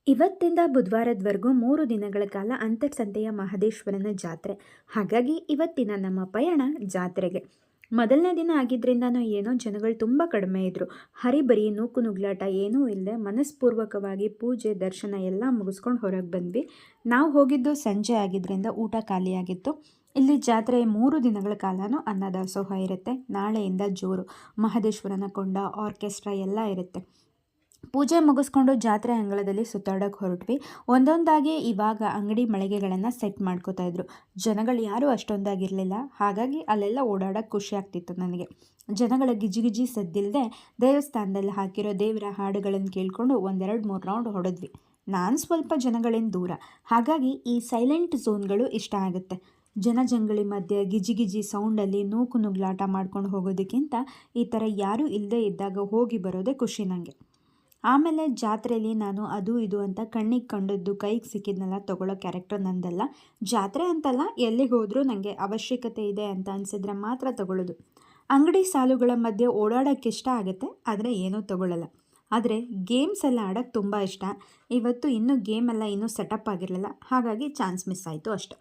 ಇವತ್ತಿಂದ ಬುಧವಾರದವರೆಗೂ 3 ದಿನಗಳ ಕಾಲ ಅಂತರ್ಸಂತೆಯ ಮಹದೇಶ್ವರನ ಜಾತ್ರೆ. ಹಾಗಾಗಿ ಇವತ್ತಿನ ನಮ್ಮ ಪಯಣ ಜಾತ್ರೆಗೆ. ಮೊದಲನೇ ದಿನ ಆಗಿದ್ದರಿಂದನೋ ಏನೋ ಜನಗಳು ತುಂಬ ಕಡಿಮೆ ಇದ್ದರು. ಹರಿಬರಿ ನೂಕು ನುಗ್ಲಾಟ ಏನೂ ಇಲ್ಲದೆ ಮನಸ್ಪೂರ್ವಕವಾಗಿ ಪೂಜೆ ದರ್ಶನ ಎಲ್ಲ ಮುಗಿಸ್ಕೊಂಡು ಹೊರಗೆ ಬಂದ್ವಿ. ನಾವು ಹೋಗಿದ್ದು ಸಂಜೆ ಆಗಿದ್ದರಿಂದ ಊಟ ಖಾಲಿಯಾಗಿತ್ತು. ಇಲ್ಲಿ ಜಾತ್ರೆ 3 ದಿನಗಳ ಕಾಲನೂ ಅನ್ನದಾಸೋಹ ಇರುತ್ತೆ. ನಾಳೆಯಿಂದ ಜೋರು. ಮಹದೇಶ್ವರನ ಕೊಂಡ, ಆರ್ಕೆಸ್ಟ್ರಾ ಎಲ್ಲ ಇರುತ್ತೆ. ಪೂಜೆ ಮುಗಿಸ್ಕೊಂಡು ಜಾತ್ರೆ ಅಂಗಳದಲ್ಲಿ ಸುತ್ತಾಡೋಕೆ ಹೊರಟ್ವಿ. ಒಂದೊಂದಾಗಿ ಇವಾಗ ಅಂಗಡಿ ಮಳಿಗೆಗಳನ್ನು ಸೆಟ್ ಮಾಡ್ಕೋತಾ ಇದ್ರು. ಜನಗಳು ಯಾರೂ ಅಷ್ಟೊಂದಾಗಿರಲಿಲ್ಲ. ಹಾಗಾಗಿ ಅಲ್ಲೆಲ್ಲ ಓಡಾಡೋಕ್ಕೆ ಖುಷಿ ಆಗ್ತಿತ್ತು ನನಗೆ. ಜನಗಳ ಗಿಜಿಗಿಜಿ ಸದ್ದಿಲ್ಲದೆ ದೇವಸ್ಥಾನದಲ್ಲಿ ಹಾಕಿರೋ ದೇವರ ಹಾಡುಗಳನ್ನು ಕೇಳಿಕೊಂಡು 1-2-3 ರೌಂಡ್ ಹೊಡೆದ್ವಿ. ನಾನು ಸ್ವಲ್ಪ ಜನಗಳಿಂದ ದೂರ, ಹಾಗಾಗಿ ಈ ಸೈಲೆಂಟ್ ಝೋನ್ಗಳು ಇಷ್ಟ ಆಗುತ್ತೆ. ಜನಜಂಗಳಿ ಮಧ್ಯೆ ಗಿಜಿಗಿಜಿ ಸೌಂಡಲ್ಲಿ ನೂಕು ನುಗ್ಲಾಟ ಮಾಡ್ಕೊಂಡು ಹೋಗೋದಕ್ಕಿಂತ ಈ ಥರ ಯಾರೂ ಇಲ್ಲದೆ ಇದ್ದಾಗ ಹೋಗಿ ಬರೋದೇ ಖುಷಿ ನನಗೆ. ಆಮೇಲೆ ಜಾತ್ರೆಯಲ್ಲಿ ನಾನು ಅದು ಇದು ಅಂತ ಕಣ್ಣಿಗೆ ಕಂಡದ್ದು ಕೈಗೆ ಸಿಕ್ಕಿದ್ನೆಲ್ಲ ತೊಗೊಳ್ಳೋ ಕ್ಯಾರೆಕ್ಟರ್ ನಂದಲ್ಲ. ಜಾತ್ರೆ ಅಂತಲ್ಲ, ಎಲ್ಲಿಗೆ ಹೋದರೂ ನನಗೆ ಅವಶ್ಯಕತೆ ಇದೆ ಅಂತ ಅನಿಸಿದ್ರೆ ಮಾತ್ರ ತೊಗೊಳ್ಳೋದು. ಅಂಗಡಿ ಸಾಲುಗಳ ಮಧ್ಯೆ ಓಡಾಡೋಕ್ಕೆ ಇಷ್ಟ ಆಗುತ್ತೆ, ಆದರೆ ಏನೂ ತೊಗೊಳ್ಳಲ್ಲ. ಆದರೆ ಗೇಮ್ಸ್ ಎಲ್ಲ ಆಡೋಕ್ಕೆ ತುಂಬ ಇಷ್ಟ. ಇವತ್ತು ಇನ್ನೂ ಗೇಮೆಲ್ಲ ಇನ್ನೂ ಸೆಟಪ್ ಆಗಿರಲಿಲ್ಲ, ಹಾಗಾಗಿ ಚಾನ್ಸ್ ಮಿಸ್ ಆಯಿತು ಅಷ್ಟೆ.